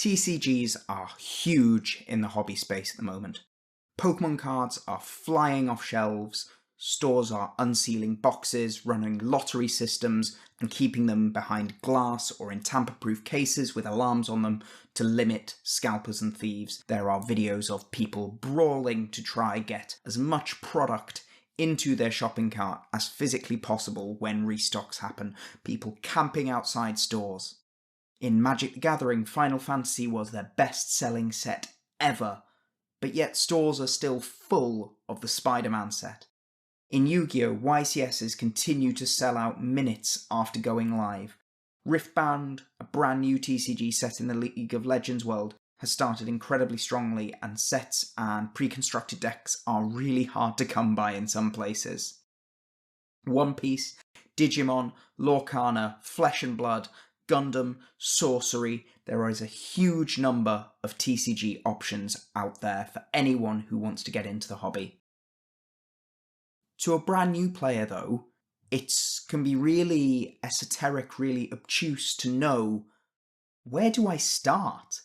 TCGs are huge in the hobby space at the moment. Pokemon cards are flying off shelves, stores are unsealing boxes, running lottery systems, and keeping them behind glass or in tamper-proof cases with alarms on them to limit scalpers and thieves. There are videos of people brawling to try get as much product into their shopping cart as physically possible when restocks happen, people camping outside stores. In Magic the Gathering, Final Fantasy was their best-selling set ever, but yet stores are still full of the Spider-Man set. In Yu-Gi-Oh!, YCSs continue to sell out minutes after going live. Riftbound, a brand new TCG set in the League of Legends world, has started incredibly strongly, and sets and pre-constructed decks are really hard to come by in some places. One Piece, Digimon, Lorcana, Flesh and Blood, Gundam, Sorcery, there is a huge number of TCG options out there for anyone who wants to get into the hobby. To a brand new player though, it can be really esoteric, really obtuse to know, where do I start?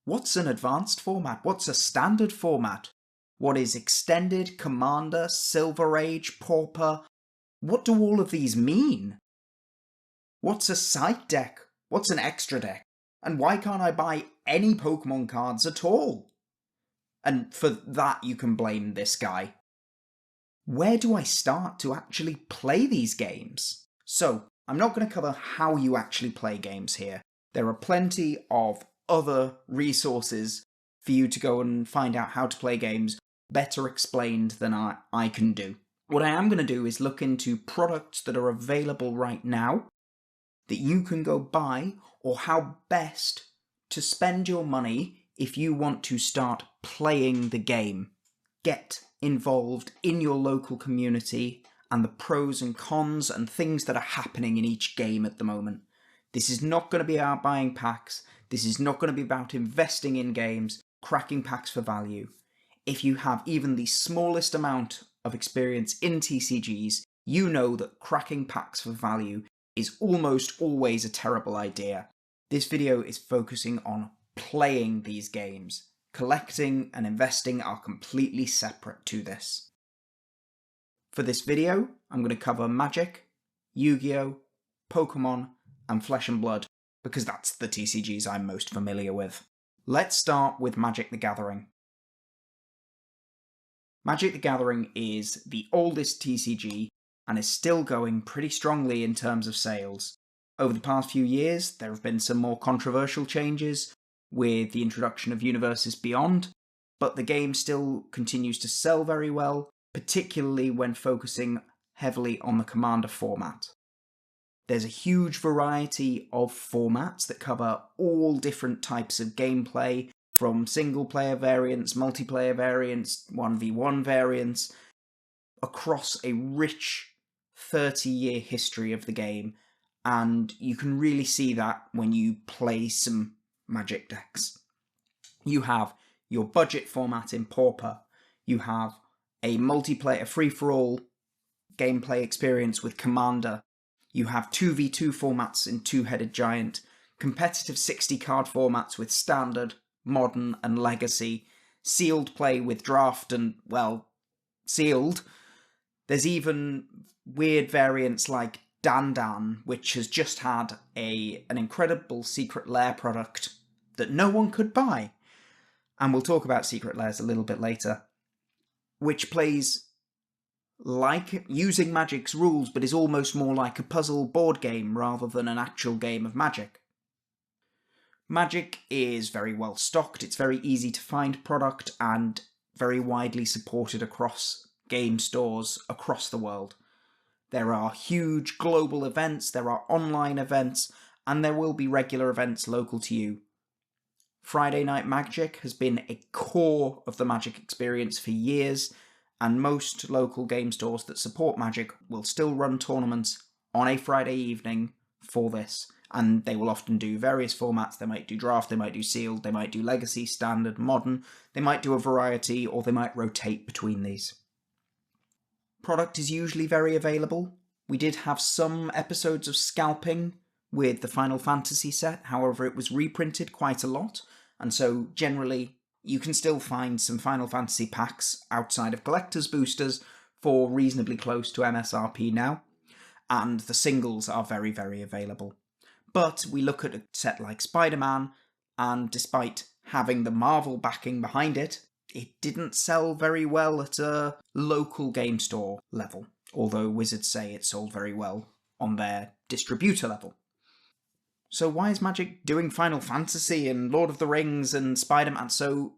What's an advanced format? What's a standard format? What is Extended, Commander, Silver Age, Pauper? What do all of these mean? What's a side deck? What's an extra deck? And why can't I buy any Pokemon cards at all? And for that you can blame this guy. Where do I start to actually play these games? So, I'm not going to cover how you actually play games here. There are plenty of other resources for you to go and find out how to play games better explained than I can do. What I am going to do is look into products that are available right now that you can go buy, or how best to spend your money if you want to start playing the game. Get involved in your local community and the pros and cons and things that are happening in each game at the moment. This is not going to be about buying packs. This is not going to be about investing in games, cracking packs for value. If you have even the smallest amount of experience in TCGs, you know that cracking packs for value is almost always a terrible idea. This video is focusing on playing these games. Collecting and investing are completely separate to this. For this video, I'm going to cover Magic, Yu-Gi-Oh!, Pokemon, and Flesh and Blood, because that's the TCGs I'm most familiar with. Let's start with Magic the Gathering. Magic the Gathering is the oldest TCG and is still going pretty strongly in terms of sales. Over the past few years, there have been some more controversial changes with the introduction of Universes Beyond, but the game still continues to sell very well, particularly when focusing heavily on the Commander format. There's a huge variety of formats that cover all different types of gameplay, from single-player variants, multiplayer variants, 1v1 variants, across a rich 30-year history of the game, and you can really see that when you play some Magic decks. You have your budget format in Pauper, you have a multiplayer free-for-all gameplay experience with Commander, you have 2v2 formats in Two-Headed Giant, competitive 60-card formats with Standard, Modern and Legacy, sealed play with Draft and, well, Sealed. There's even weird variants like Dan, which has just had an incredible Secret Lair product that no one could buy. And we'll talk about Secret Lairs a little bit later. Which plays like using Magic's rules, but is almost more like a puzzle board game rather than an actual game of Magic. Magic is very well stocked, it's very easy to find product, and very widely supported across game stores across the world. There are huge global events, there are online events, and there will be regular events local to you. Friday Night Magic has been a core of the Magic experience for years, and most local game stores that support Magic will still run tournaments on a Friday evening for this, and they will often do various formats. They might do Draft, they might do Sealed, they might do Legacy, Standard, Modern, they might do a variety, or they might rotate between these. Product is usually very available. We did have some episodes of scalping with the Final Fantasy set, however it was reprinted quite a lot, and so generally you can still find some Final Fantasy packs outside of collector's boosters for reasonably close to MSRP now, and the singles are very, very available. But we look at a set like Spider-Man, and despite having the Marvel backing behind it, it didn't sell very well at a local game store level, although Wizards say it sold very well on their distributor level. So why is Magic doing Final Fantasy and Lord of the Rings and Spider-Man? So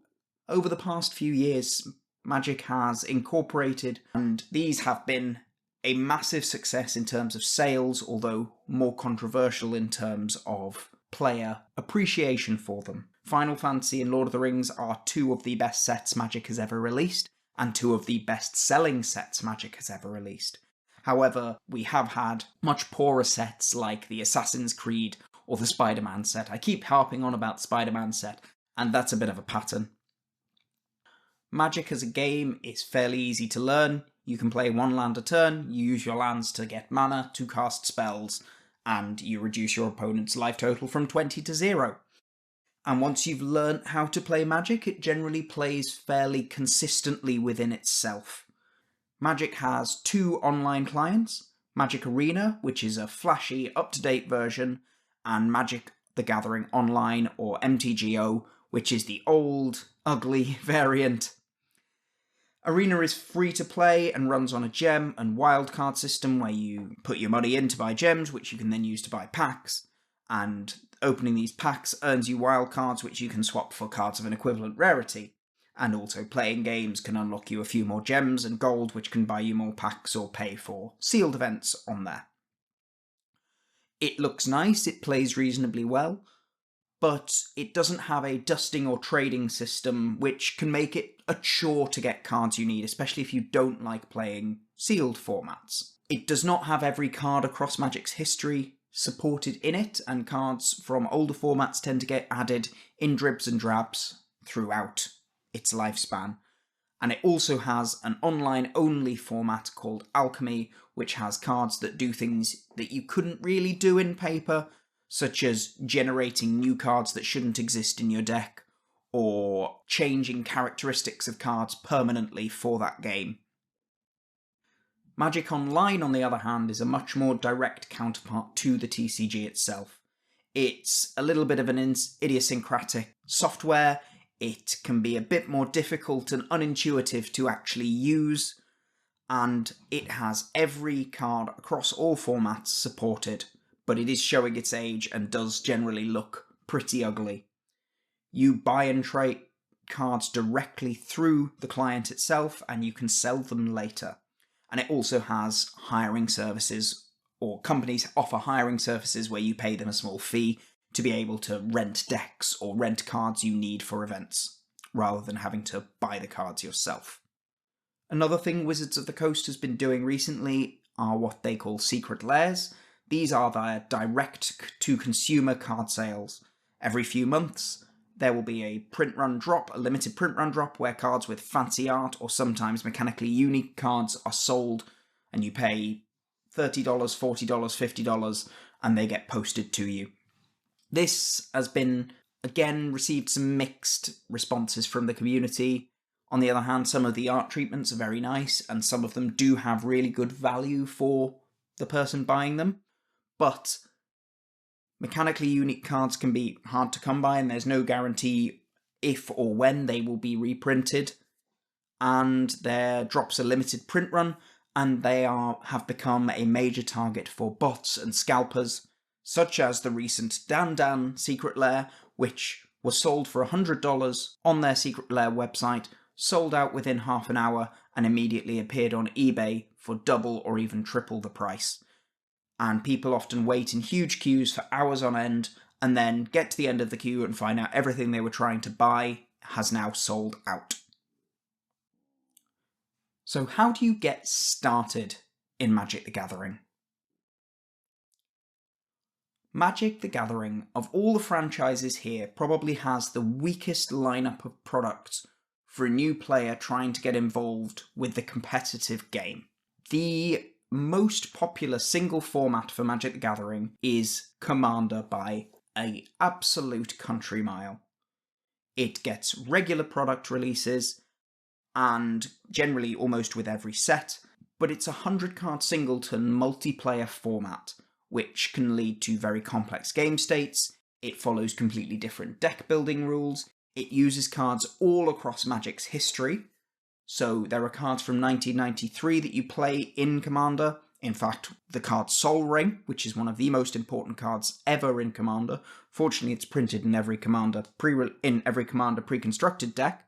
over the past few years, Magic has incorporated, and these have been a massive success in terms of sales, although more controversial in terms of player appreciation for them. Final Fantasy and Lord of the Rings are two of the best sets Magic has ever released, and two of the best-selling sets Magic has ever released. However, we have had much poorer sets like the Assassin's Creed or the Spider-Man set. I keep harping on about the Spider-Man set, and that's a bit of a pattern. Magic as a game is fairly easy to learn. You can play one land a turn, you use your lands to get mana, to cast spells, and you reduce your opponent's life total from 20 to 0. And once you've learnt how to play Magic, it generally plays fairly consistently within itself. Magic has two online clients, Magic Arena, which is a flashy, up-to-date version, and Magic the Gathering Online, or MTGO, which is the old, ugly variant. Arena is free to play and runs on a gem and wildcard system where you put your money in to buy gems, which you can then use to buy packs, and opening these packs earns you wildcards which you can swap for cards of an equivalent rarity, and also playing games can unlock you a few more gems and gold which can buy you more packs or pay for sealed events on there. It looks nice, it plays reasonably well, but it doesn't have a dusting or trading system which can make it a chore to get cards you need, especially if you don't like playing sealed formats. It does not have every card across Magic's history supported in it, and cards from older formats tend to get added in dribs and drabs throughout its lifespan. And it also has an online-only format called Alchemy, which has cards that do things that you couldn't really do in paper, such as generating new cards that shouldn't exist in your deck, or changing characteristics of cards permanently for that game. Magic Online, on the other hand, is a much more direct counterpart to the TCG itself. It's a little bit of an idiosyncratic software, it can be a bit more difficult and unintuitive to actually use, and it has every card across all formats supported, but it is showing its age and does generally look pretty ugly. You buy and trade cards directly through the client itself, and you can sell them later. And it also has hiring services, or companies offer hiring services where you pay them a small fee to be able to rent decks or rent cards you need for events, rather than having to buy the cards yourself. Another thing Wizards of the Coast has been doing recently are what they call secret lairs. These are their direct-to-consumer card sales. Every few months, there will be a print run drop, a limited print run drop, where cards with fancy art or sometimes mechanically unique cards are sold, and you pay $30, $40, $50, and they get posted to you. This has been, again, received some mixed responses from the community. On the other hand, some of the art treatments are very nice, and some of them do have really good value for the person buying them, but mechanically unique cards can be hard to come by, and there's no guarantee if or when they will be reprinted, and their drops a limited print run, and they have become a major target for bots and scalpers, such as the recent Dan Dan Secret Lair, which was sold for $100 on their Secret Lair website, sold out within half an hour, and immediately appeared on eBay for double or even triple the price. And people often wait in huge queues for hours on end, and then get to the end of the queue and find out everything they were trying to buy has now sold out. So how do you get started in Magic the Gathering? Magic the Gathering, of all the franchises here, probably has the weakest lineup of products for a new player trying to get involved with the competitive game. The most popular single format for Magic the Gathering is Commander by an absolute country mile. It gets regular product releases, and generally almost with every set, but it's a 100-card singleton multiplayer format, which can lead to very complex game states. It follows completely different deck building rules. It uses cards all across Magic's history. So there are cards from 1993 that you play in Commander. In fact, the card Sol Ring, which is one of the most important cards ever in Commander. Fortunately, it's printed in every Commander pre-constructed deck.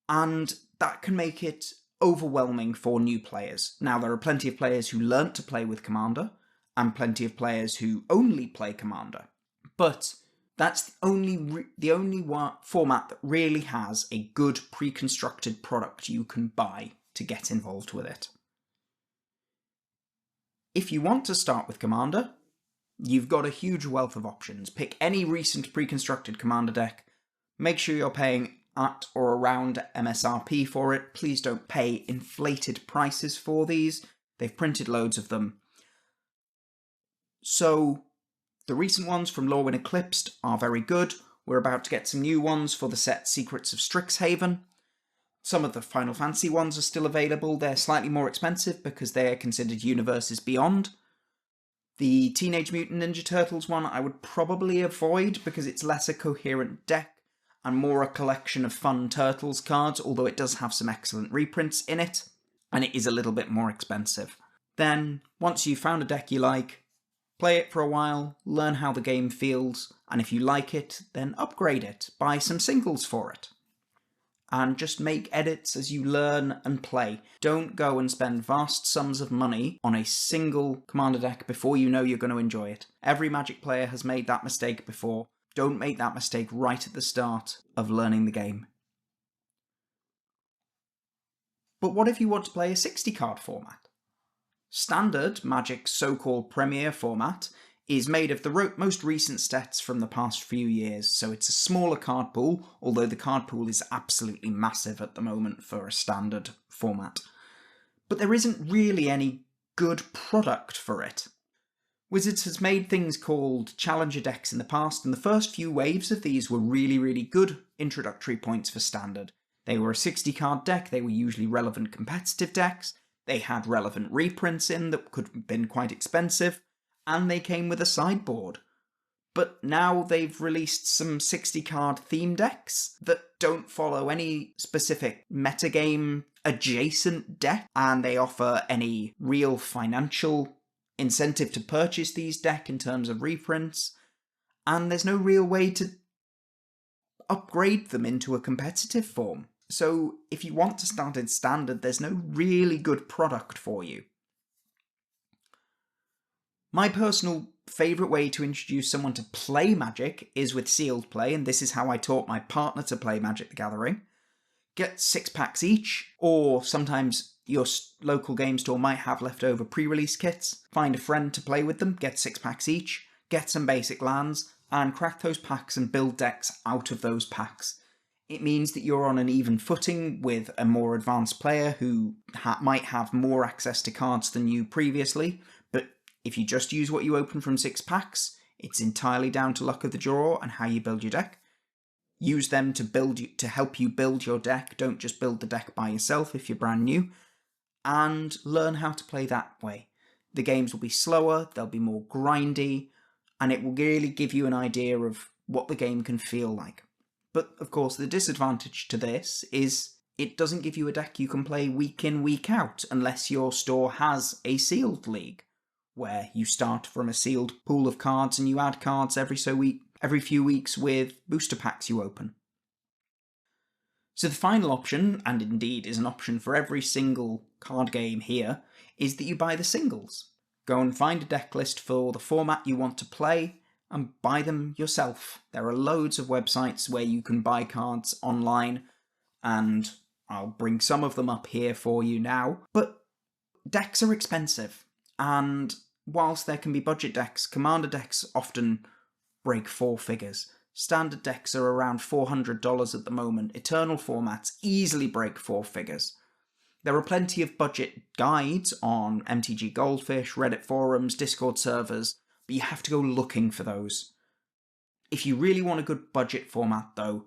And that can make it overwhelming for new players. Now, there are plenty of players who learnt to play with Commander, and plenty of players who only play Commander. But that's the only format that really has a good pre-constructed product you can buy to get involved with it. If you want to start with Commander, you've got a huge wealth of options. Pick any recent pre-constructed Commander deck. Make sure you're paying at or around MSRP for it. Please don't pay inflated prices for these. They've printed loads of them. So, the recent ones from Lorwyn Eclipsed are very good. We're about to get some new ones for the set Secrets of Strixhaven. Some of the Final Fantasy ones are still available. They're slightly more expensive because they are considered universes beyond. The Teenage Mutant Ninja Turtles one I would probably avoid because it's less a coherent deck and more a collection of fun Turtles cards, although it does have some excellent reprints in it, and it is a little bit more expensive. Then, once you've found a deck you like, play it for a while, learn how the game feels, and if you like it, then upgrade it, buy some singles for it. And just make edits as you learn and play. Don't go and spend vast sums of money on a single Commander deck before you know you're going to enjoy it. Every Magic player has made that mistake before. Don't make that mistake right at the start of learning the game. But what if you want to play a 60-card format? Standard, Magic's so-called premier format, is made of the most recent sets from the past few years, so it's a smaller card pool, although the card pool is absolutely massive at the moment for a standard format. But there isn't really any good product for it. Wizards has made things called challenger decks in the past, and the first few waves of these were really, really good introductory points for Standard. They were a 60-card deck, they were usually relevant competitive decks, they had relevant reprints in that could have been quite expensive, and they came with a sideboard. But now they've released some 60-card theme decks that don't follow any specific metagame adjacent deck, and they offer any real financial incentive to purchase these decks in terms of reprints, and there's no real way to upgrade them into a competitive form. So if you want to start in Standard, there's no really good product for you. My personal favourite way to introduce someone to play Magic is with sealed play, and this is how I taught my partner to play Magic the Gathering. Get 6 packs each, or sometimes your local game store might have leftover pre-release kits. Find a friend to play with them, get 6 packs each, get some basic lands, and crack those packs and build decks out of those packs. It means that you're on an even footing with a more advanced player who might have more access to cards than you previously, but if you just use what you open from 6 packs, it's entirely down to luck of the draw and how you build your deck. Use them to help you build your deck. Don't just build the deck by yourself if you're brand new. And learn how to play that way. The games will be slower, they'll be more grindy, and it will really give you an idea of what the game can feel like. But, of course, the disadvantage to this is it doesn't give you a deck you can play week in, week out, unless your store has a sealed league, where you start from a sealed pool of cards and you add cards every few weeks with booster packs you open. So the final option, and indeed is an option for every single card game here, is that you buy the singles. Go and find a deck list for the format you want to play, and buy them yourself. There are loads of websites where you can buy cards online, and I'll bring some of them up here for you now. But decks are expensive, and whilst there can be budget decks, Commander decks often break 4 figures. Standard decks are around $400 at the moment. Eternal formats easily break 4 figures. There are plenty of budget guides on MTG Goldfish, Reddit forums, Discord servers, but you have to go looking for those. If you really want a good budget format though,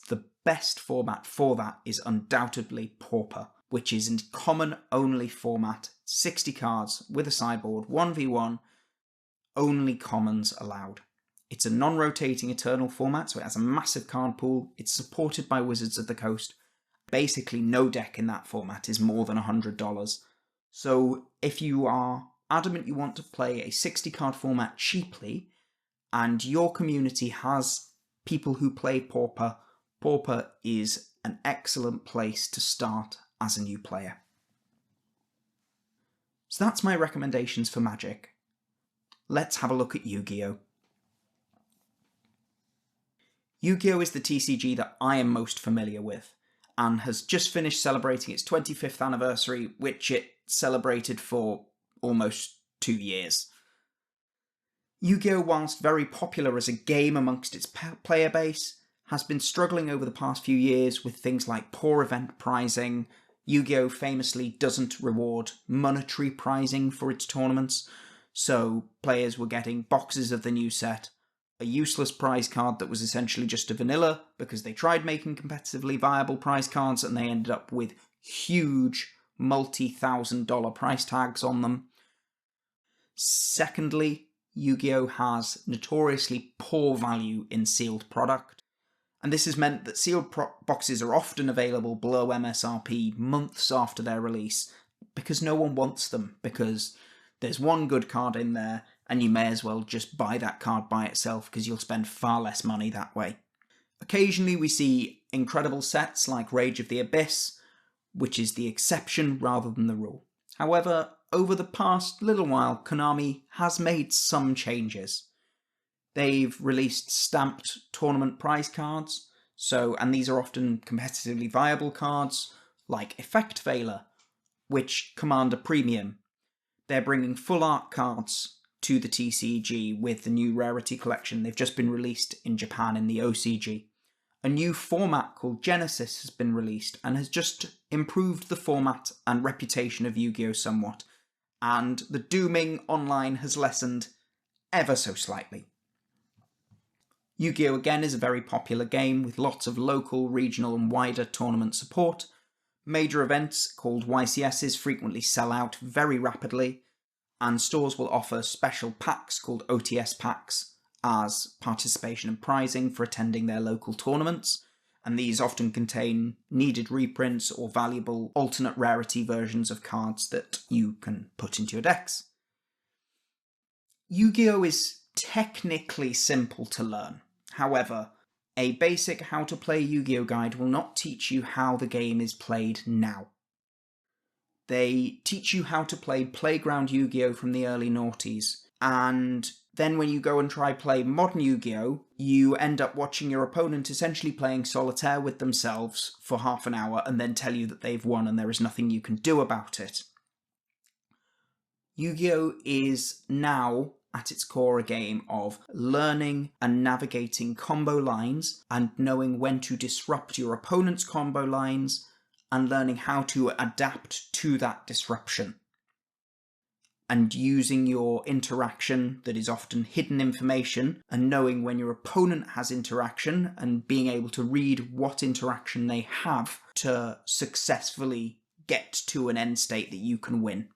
the best format for that is undoubtedly Pauper, which is a common only format, 60 cards with a sideboard, 1v1, only commons allowed. It's a non-rotating eternal format, so it has a massive card pool. It's supported by Wizards of the Coast. Basically, no deck in that format is more than $100. So if you are adamant you want to play a 60-card format cheaply, and your community has people who play Pauper, Pauper is an excellent place to start as a new player. So that's my recommendations for Magic. Let's have a look at Yu-Gi-Oh! Yu-Gi-Oh! Is the TCG that I am most familiar with, and has just finished celebrating its 25th anniversary, which it celebrated for almost 2 years. Yu-Gi-Oh!, whilst very popular as a game amongst its player base, has been struggling over the past few years with things like poor event prizing. Yu-Gi-Oh! Famously doesn't reward monetary prizing for its tournaments, so players were getting boxes of the new set, a useless prize card that was essentially just a vanilla because they tried making competitively viable prize cards and they ended up with huge multi-$1,000 price tags on them. Secondly, Yu-Gi-Oh! Has notoriously poor value in sealed product, and this has meant that sealed boxes are often available below MSRP months after their release because no one wants them, because there's one good card in there and you may as well just buy that card by itself because you'll spend far less money that way. Occasionally we see incredible sets like Rage of the Abyss, which is the exception rather than the rule. However, over the past little while, Konami has made some changes. They've released stamped tournament prize cards, and these are often competitively viable cards, like Effect Veiler, which command a premium. They're bringing full art cards to the TCG with the new Rarity Collection. They've just been released in Japan in the OCG. A new format called Genesis has been released and has just improved the format and reputation of Yu-Gi-Oh! Somewhat, and the dooming online has lessened ever so slightly. Yu-Gi-Oh! Again is a very popular game with lots of local, regional and wider tournament support. Major events called YCSs frequently sell out very rapidly, and stores will offer special packs called OTS packs as participation and prizing for attending their local tournaments, and these often contain needed reprints or valuable alternate rarity versions of cards that you can put into your decks. Yu-Gi-Oh! Is technically simple to learn. However, a basic how to play Yu-Gi-Oh! Guide will not teach you how the game is played now. They teach you how to play Playground Yu-Gi-Oh! From the early noughties, and then when you go and try play modern Yu-Gi-Oh!, you end up watching your opponent essentially playing solitaire with themselves for half an hour and then tell you that they've won and there is nothing you can do about it. Yu-Gi-Oh! Is now, at its core, a game of learning and navigating combo lines and knowing when to disrupt your opponent's combo lines and learning how to adapt to that disruption. And using your interaction that is often hidden information and knowing when your opponent has interaction and being able to read what interaction they have to successfully get to an end state that you can win.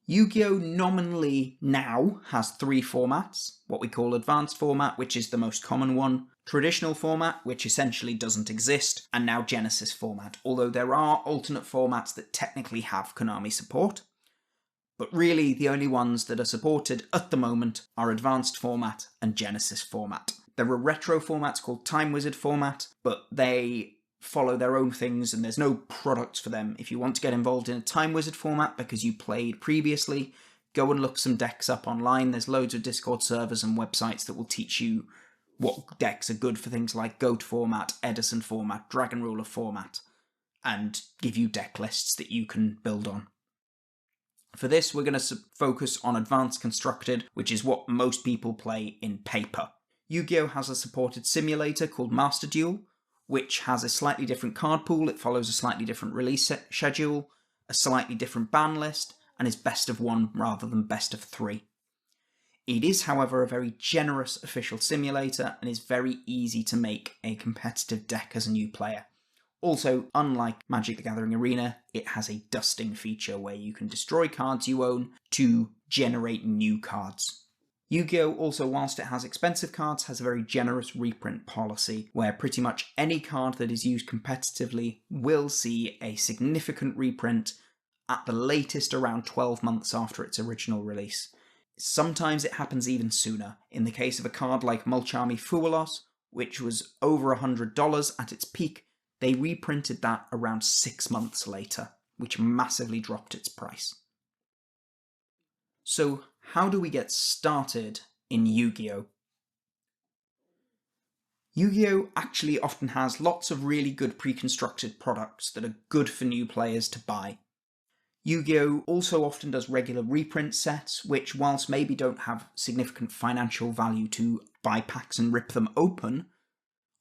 Yu-Gi-Oh! Nominally now has 3 formats: what we call Advanced Format, which is the most common one, Traditional Format, which essentially doesn't exist, and now Genesis Format, although there are alternate formats that technically have Konami support. But really, the only ones that are supported at the moment are Advanced Format and Genesis Format. There are retro formats called Time Wizard Format, but they follow their own things and there's no products for them. If you want to get involved in a Time Wizard format because you played previously, go and look some decks up online. There's loads of Discord servers and websites that will teach you what decks are good for things like Goat Format, Edison Format, Dragon Ruler Format, and give you deck lists that you can build on. For this, we're going to focus on Advanced Constructed, which is what most people play in paper. Yu-Gi-Oh! Has a supported simulator called Master Duel, which has a slightly different card pool. It follows a slightly different release schedule, a slightly different ban list, and is best of 1 rather than best of 3. It is, however, a very generous official simulator and is very easy to make a competitive deck as a new player. Also, unlike Magic the Gathering Arena, it has a dusting feature where you can destroy cards you own to generate new cards. Yu-Gi-Oh! Also, whilst it has expensive cards, has a very generous reprint policy, where pretty much any card that is used competitively will see a significant reprint at the latest around 12 months after its original release. Sometimes it happens even sooner. In the case of a card like Mulchami Fuwalos, which was over $100 at its peak, they reprinted that around 6 months later, which massively dropped its price. So, how do we get started in Yu-Gi-Oh? Yu-Gi-Oh actually often has lots of really good pre-constructed products that are good for new players to buy. Yu-Gi-Oh also often does regular reprint sets, which whilst maybe don't have significant financial value to buy packs and rip them open,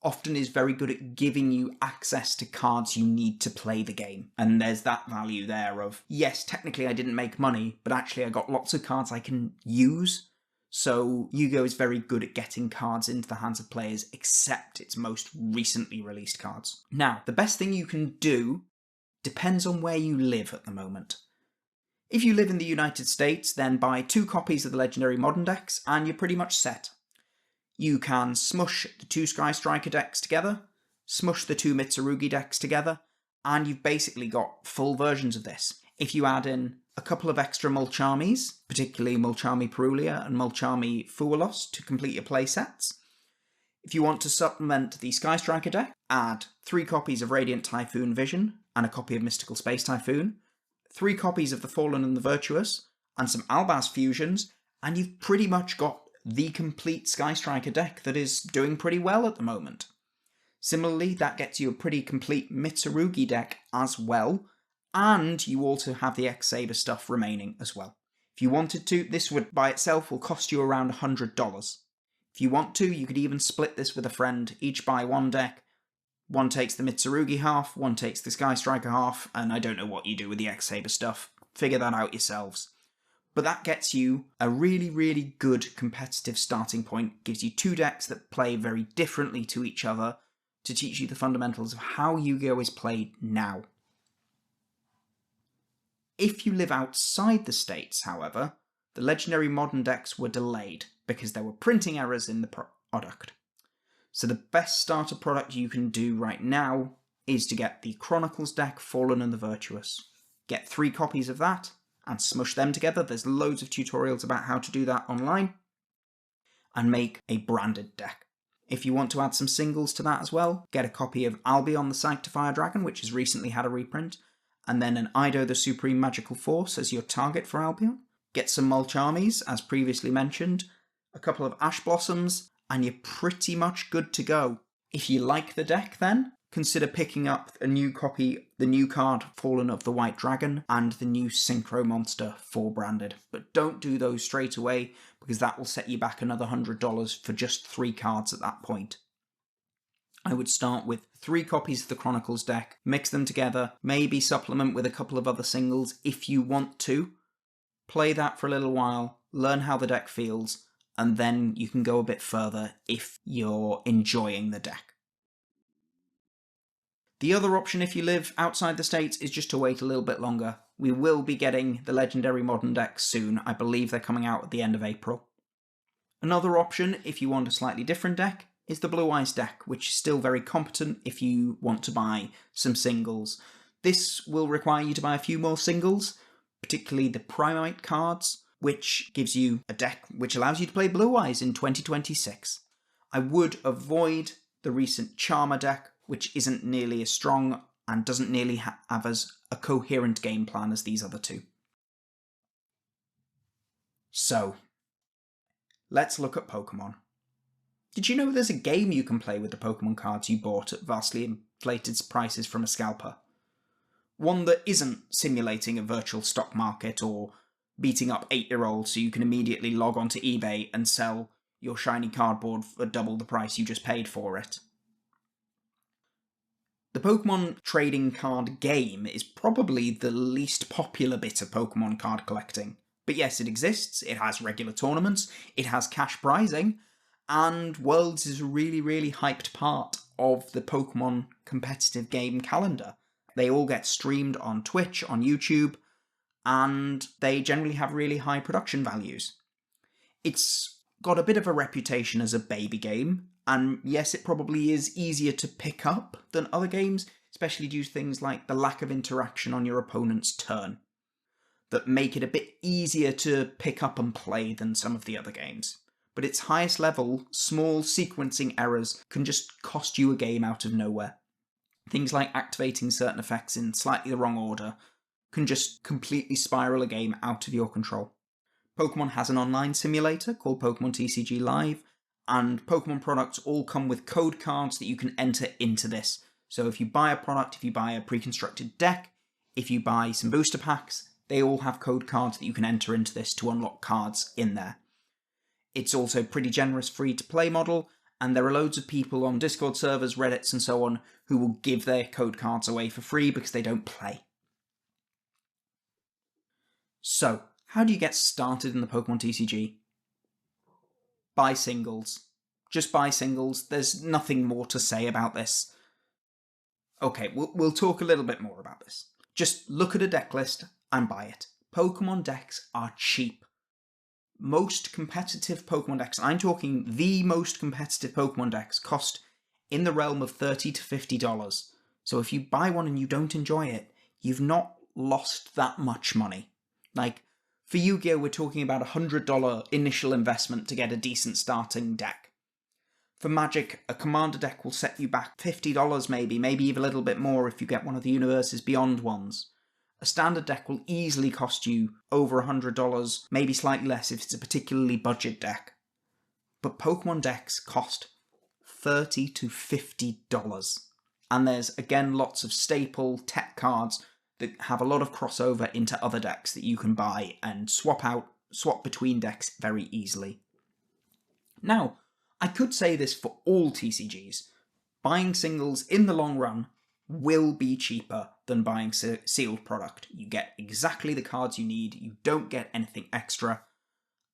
often is very good at giving you access to cards you need to play the game. And there's that value there of, yes, technically I didn't make money, but actually I got lots of cards I can use. So Yu-Gi-Oh is very good at getting cards into the hands of players, except its most recently released cards. Now, the best thing you can do depends on where you live at the moment. If you live in the United States, then buy 2 copies of the Legendary Modern decks and you're pretty much set. You can smush the 2 Sky Striker decks together, smush the 2 Mitsurugi decks together, and you've basically got full versions of this. If you add in a couple of extra Mulchamis, particularly Mulchami Perulia and Mulchami Fuwalos to complete your playsets. If you want to supplement the Sky Striker deck, add 3 copies of Radiant Typhoon Vision and a copy of Mystical Space Typhoon, 3 copies of The Fallen and the Virtuous, and some Albaz fusions, and you've pretty much got the complete Sky Striker deck that is doing pretty well at the moment. Similarly, that gets you a pretty complete Mitsurugi deck as well, and you also have the X-Saber stuff remaining as well. If you wanted to, this would by itself will cost you around $100. If you want to, you could even split this with a friend, each buy 1 deck. One takes the Mitsurugi half, one takes the Sky Striker half, and I don't know what you do with the X-Saber stuff. Figure that out yourselves. But that gets you a really, really good competitive starting point, gives you 2 decks that play very differently to each other to teach you the fundamentals of how Yu-Gi-Oh is played now. If you live outside the States, however, the Legendary Modern decks were delayed because there were printing errors in the product. So the best starter product you can do right now is to get the Chronicles deck, Fallen and the Virtuous. Get 3 copies of that, and smush them together. There's loads of tutorials about how to do that online. And make a branded deck. If you want to add some singles to that as well, get a copy of Albion the Sanctifier Dragon, which has recently had a reprint, and then an Ido the Supreme Magical Force as your target for Albion. Get some Mulchamis, as previously mentioned, a couple of Ash Blossoms, and you're pretty much good to go. If you like the deck then, consider picking up a new copy, the new card Fallen of the White Dragon, and the new Synchro Monster 4 branded. But don't do those straight away, because that will set you back another $100 for just 3 cards at that point. I would start with 3 copies of the Chronicles deck, mix them together, maybe supplement with a couple of other singles if you want to. Play that for a little while, learn how the deck feels, and then you can go a bit further if you're enjoying the deck. The other option if you live outside the States is just to wait a little bit longer. We will be getting the Legendary Modern decks soon. I believe they're coming out at the end of April. Another option, if you want a slightly different deck, is the Blue Eyes deck, which is still very competent if you want to buy some singles. This will require you to buy a few more singles, particularly the Primite cards, which gives you a deck which allows you to play Blue Eyes in 2026. I would avoid the recent Charmer deck, which isn't nearly as strong and doesn't nearly have as a coherent game plan as these other 2. So, let's look at Pokemon. Did you know there's a game you can play with the Pokemon cards you bought at vastly inflated prices from a scalper? One that isn't simulating a virtual stock market or beating up 8-year-olds so you can immediately log onto eBay and sell your shiny cardboard for double the price you just paid for it. The Pokemon trading card game is probably the least popular bit of Pokemon card collecting. But yes, it exists, it has regular tournaments, it has cash prizing, and Worlds is a really, really hyped part of the Pokemon competitive game calendar. They all get streamed on Twitch, on YouTube, and they generally have really high production values. It's got a bit of a reputation as a baby game, and yes, it probably is easier to pick up than other games, especially due to things like the lack of interaction on your opponent's turn, that make it a bit easier to pick up and play than some of the other games. But its highest level, small sequencing errors can just cost you a game out of nowhere. Things like activating certain effects in slightly the wrong order can just completely spiral a game out of your control. Pokemon has an online simulator called Pokemon TCG Live, and Pokemon products all come with code cards that you can enter into this. So if you buy a product, if you buy a pre-constructed deck, if you buy some booster packs, they all have code cards that you can enter into this to unlock cards in there. It's also pretty generous free-to-play model, and there are loads of people on Discord servers, Reddits and so on who will give their code cards away for free because they don't play. So, how do you get started in the Pokemon TCG? Buy singles. Just buy singles. There's nothing more to say about this. Okay, we'll talk a little bit more about this. Just look at a deck list and buy it. Pokemon decks are cheap. Most competitive Pokemon decks, I'm talking the most competitive Pokemon decks, cost in the realm of $30 to $50. So if you buy one and you don't enjoy it, you've not lost that much money. Like, for Yu-Gi-Oh! We're talking about a $100 initial investment to get a decent starting deck. For Magic, a Commander deck will set you back $50 maybe even a little bit more if you get one of the Universes Beyond ones. A standard deck will easily cost you over $100, maybe slightly less if it's a particularly budget deck. But Pokemon decks cost $30 to $50. And there's, again, lots of staple tech cards that have a lot of crossover into other decks that you can buy and swap between decks very easily. Now, I could say this for all TCGs. Buying singles in the long run will be cheaper than buying sealed product. You get exactly the cards you need, you don't get anything extra,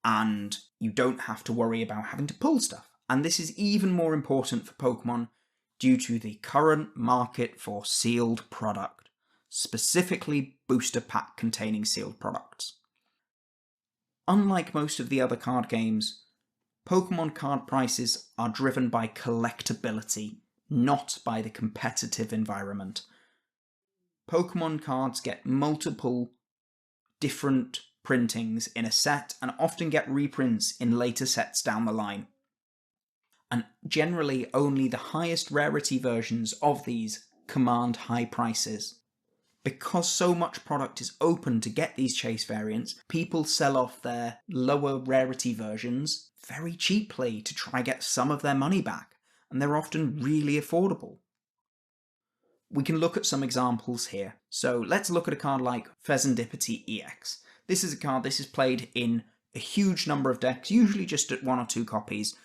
and you don't have to worry about having to pull stuff. And this is even more important for Pokemon due to the current market for sealed product, specifically booster pack containing sealed products. Unlike most of the other card games, Pokemon card prices are driven by collectability, not by the competitive environment. Pokemon cards get multiple different printings in a set and often get reprints in later sets down the line. And generally only the highest rarity versions of these command high prices. Because so much product is open to get these chase variants, people sell off their lower rarity versions very cheaply to try and get some of their money back, and they're often really affordable. We can look at some examples here. So let's look at a card like Fezandipity EX. This is a card, this is played in a huge number of decks, usually just at 1 or 2 copies,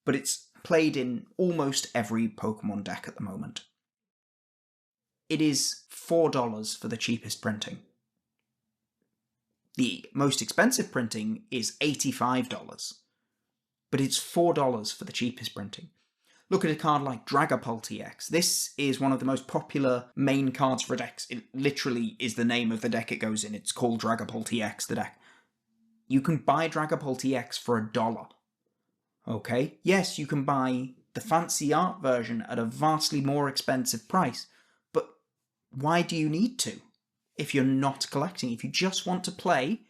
but it's played in almost every Pokemon deck at the moment. It is $4 for the cheapest printing. The most expensive printing is $85, but it's $4 for the cheapest printing. Look at a card like Dragapult EX. This is one of the most popular main cards for decks. It literally is the name of the deck it goes in. It's called Dragapult EX, the deck. You can buy Dragapult EX for $1. Okay, yes, you can buy the fancy art version at a vastly more expensive price, but why do you need to? If you're not collecting, if you just want to play,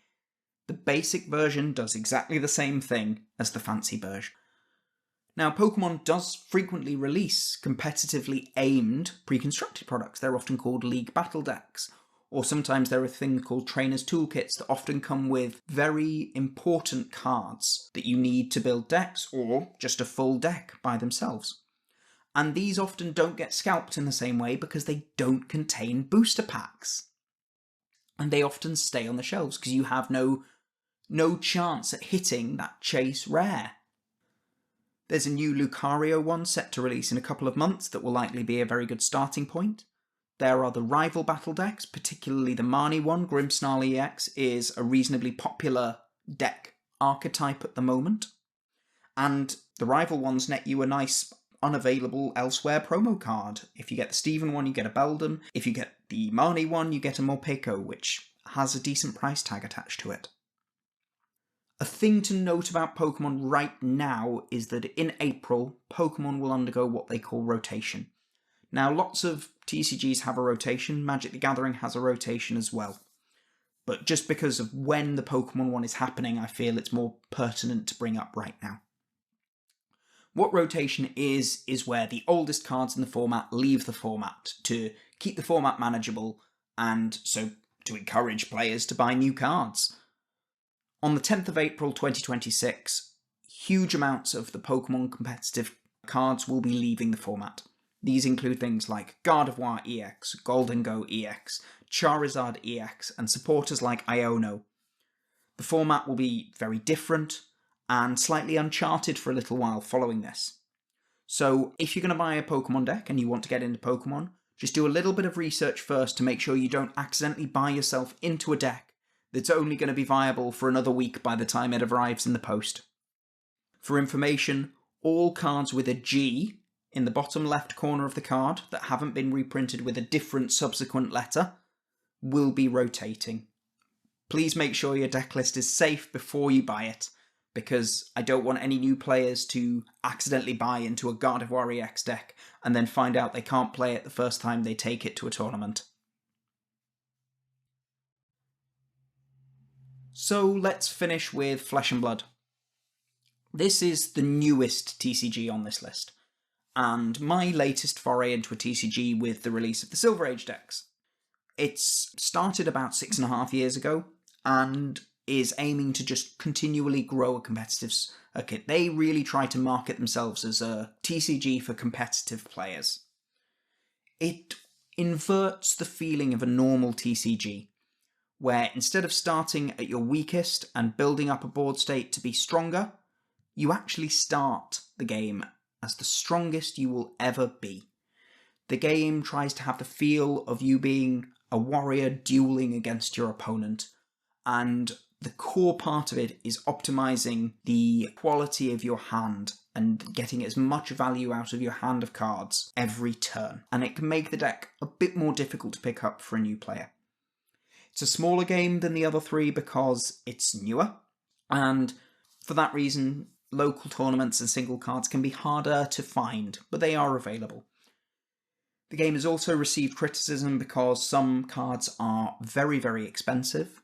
the basic version does exactly the same thing as the fancy version. Now, Pokemon does frequently release competitively aimed pre-constructed products. They're often called League Battle Decks, or sometimes there are things called Trainers Toolkits that often come with very important cards that you need to build decks, or just a full deck by themselves. And these often don't get scalped in the same way because they don't contain booster packs. And they often stay on the shelves because you have no chance at hitting that chase rare. There's a new Lucario one set to release in a couple of months that will likely be a very good starting point. There are the rival battle decks, particularly the Marnie one. Grimmsnarl EX is a reasonably popular deck archetype at the moment. And the rival ones net you a nice unavailable elsewhere promo card. If you get the Steven one, you get a Beldam. If you get the Marnie one, you get a Morpeko, which has a decent price tag attached to it. A thing to note about Pokemon right now is that in April, Pokemon will undergo what they call rotation. Now, lots of TCGs have a rotation, Magic the Gathering has a rotation as well. But just because of when the Pokemon one is happening, I feel it's more pertinent to bring up right now. What rotation is where the oldest cards in the format leave the format to keep the format manageable and so to encourage players to buy new cards. On the 10th of April 2026, huge amounts of the Pokemon competitive cards will be leaving the format. These include things like Gardevoir EX, Goldengo EX, Charizard EX, and supporters like Iono. The format will be very different and slightly uncharted for a little while following this. So if you're going to buy a Pokemon deck and you want to get into Pokemon, just do a little bit of research first to make sure you don't accidentally buy yourself into a deck that's only going to be viable for another week by the time it arrives in the post. For information, all cards with a G in the bottom left corner of the card that haven't been reprinted with a different subsequent letter will be rotating. Please make sure your deck list is safe before you buy it, because I don't want any new players to accidentally buy into a Gardevoir EX deck and then find out they can't play it the first time they take it to a tournament. So let's finish with Flesh and Blood. This is the newest TCG on this list, and my latest foray into a TCG with the release of the Silver Age decks. It's started about 6.5 years ago, and is aiming to just continually grow a competitive circuit. They really try to market themselves as a TCG for competitive players. It inverts the feeling of a normal TCG, where instead of starting at your weakest and building up a board state to be stronger, you actually start the game as the strongest you will ever be. The game tries to have the feel of you being a warrior dueling against your opponent, and the core part of it is optimizing the quality of your hand and getting as much value out of your hand of cards every turn. And it can make the deck a bit more difficult to pick up for a new player. It's a smaller game than the other three because it's newer, and for that reason, local tournaments and single cards can be harder to find, but they are available. The game has also received criticism because some cards are very, very expensive,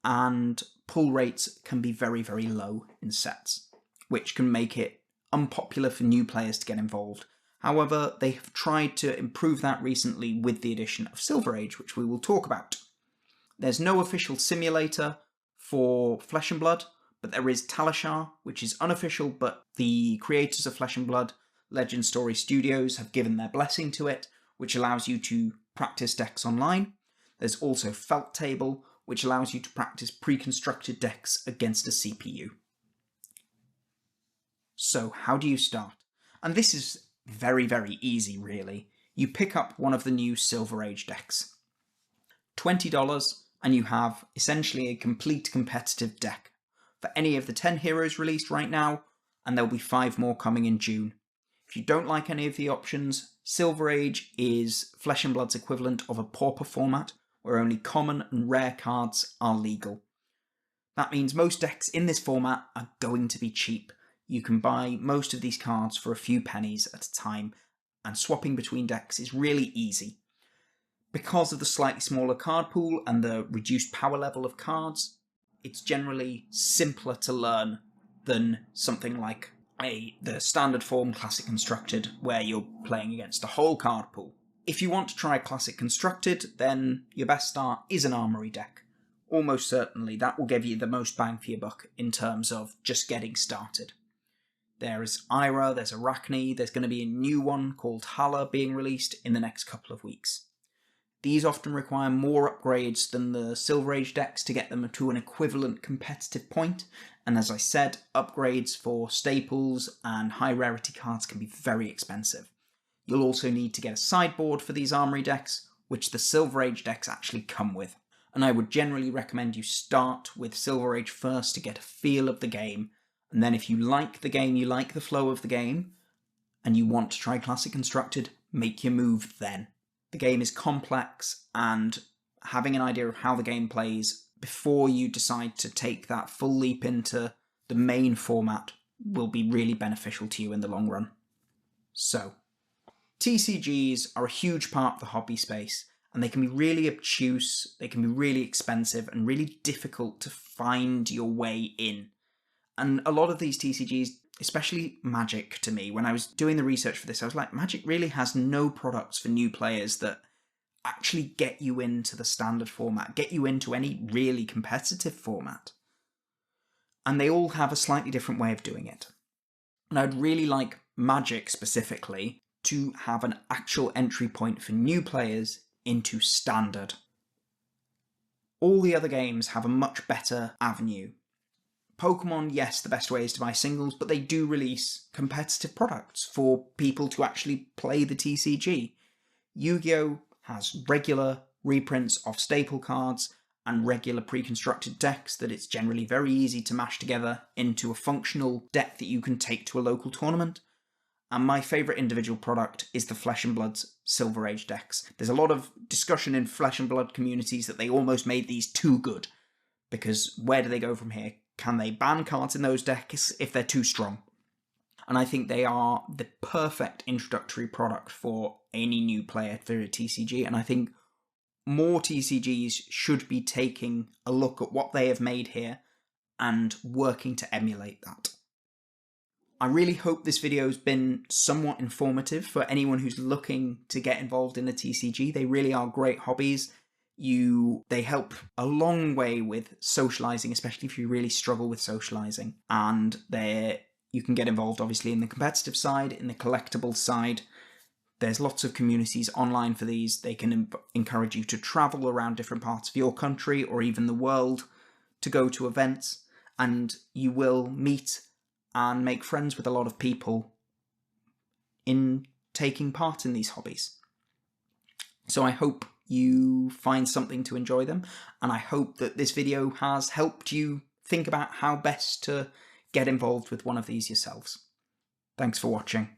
and pull rates can be very, very low in sets, which can make it unpopular for new players to get involved. However, they have tried to improve that recently with the addition of Silver Age, which we will talk about. There's no official simulator for Flesh and Blood, but there is Talishar, which is unofficial, but the creators of Flesh and Blood, Legend Story Studios, have given their blessing to it, which allows you to practice decks online. There's also Felt Table, which allows you to practice pre-constructed decks against a CPU. So how do you start? And this is very, very easy, really. You pick up one of the new Silver Age decks. $20, and you have essentially a complete competitive deck for any of the 10 heroes released right now, and there'll be 5 more coming in June. If you don't like any of the options, Silver Age is Flesh and Blood's equivalent of a pauper format, where only common and rare cards are legal. That means most decks in this format are going to be cheap. You can buy most of these cards for a few pennies at a time, and swapping between decks is really easy. Because of the slightly smaller card pool and the reduced power level of cards, it's generally simpler to learn than something like the standard form Classic Constructed, where you're playing against a whole card pool. If you want to try Classic Constructed, then your best start is an Armory deck. Almost certainly that will give you the most bang for your buck in terms of just getting started. There's Ira, there's Arachne, there's going to be a new one called Hala being released in the next couple of weeks. These often require more upgrades than the Silver Age decks to get them to an equivalent competitive point, and as I said, upgrades for staples and high rarity cards can be very expensive. You'll also need to get a sideboard for these Armory decks, which the Silver Age decks actually come with. And I would generally recommend you start with Silver Age first to get a feel of the game, and then if you like the game, you like the flow of the game, and you want to try Classic Constructed, make your move then. The game is complex, and having an idea of how the game plays before you decide to take that full leap into the main format will be really beneficial to you in the long run. So, TCGs are a huge part of the hobby space, and they can be really obtuse, they can be really expensive, and really difficult to find your way in. And a lot of these TCGs, especially Magic to me, when I was doing the research for this, I was like, Magic really has no products for new players that actually get you into the standard format, get you into any really competitive format. And they all have a slightly different way of doing it. And I'd really like Magic specifically to have an actual entry point for new players into standard. All the other games have a much better avenue. Pokemon, yes, the best way is to buy singles, but they do release competitive products for people to actually play the TCG. Yu-Gi-Oh! Has regular reprints of staple cards and regular pre-constructed decks that it's generally very easy to mash together into a functional deck that you can take to a local tournament. And my favourite individual product is the Flesh and Blood's Silver Age decks. There's a lot of discussion in Flesh and Blood communities that they almost made these too good, because where do they go from here? Can they ban cards in those decks if they're too strong? And I think they are the perfect introductory product for any new player for a TCG, and I think more TCGs should be taking a look at what they have made here and working to emulate that. I really hope this video has been somewhat informative for anyone who's looking to get involved in a TCG. They really are great hobbies. They help a long way with socializing, especially if you really struggle with socializing. And you can get involved obviously in the competitive side, in the collectible side. There's lots of communities online for these. They can encourage you to travel around different parts of your country or even the world to go to events, and you will meet and make friends with a lot of people in taking part in these hobbies. So I hope you find something to enjoy them, and I hope that this video has helped you think about how best to get involved with one of these yourselves. Thanks for watching.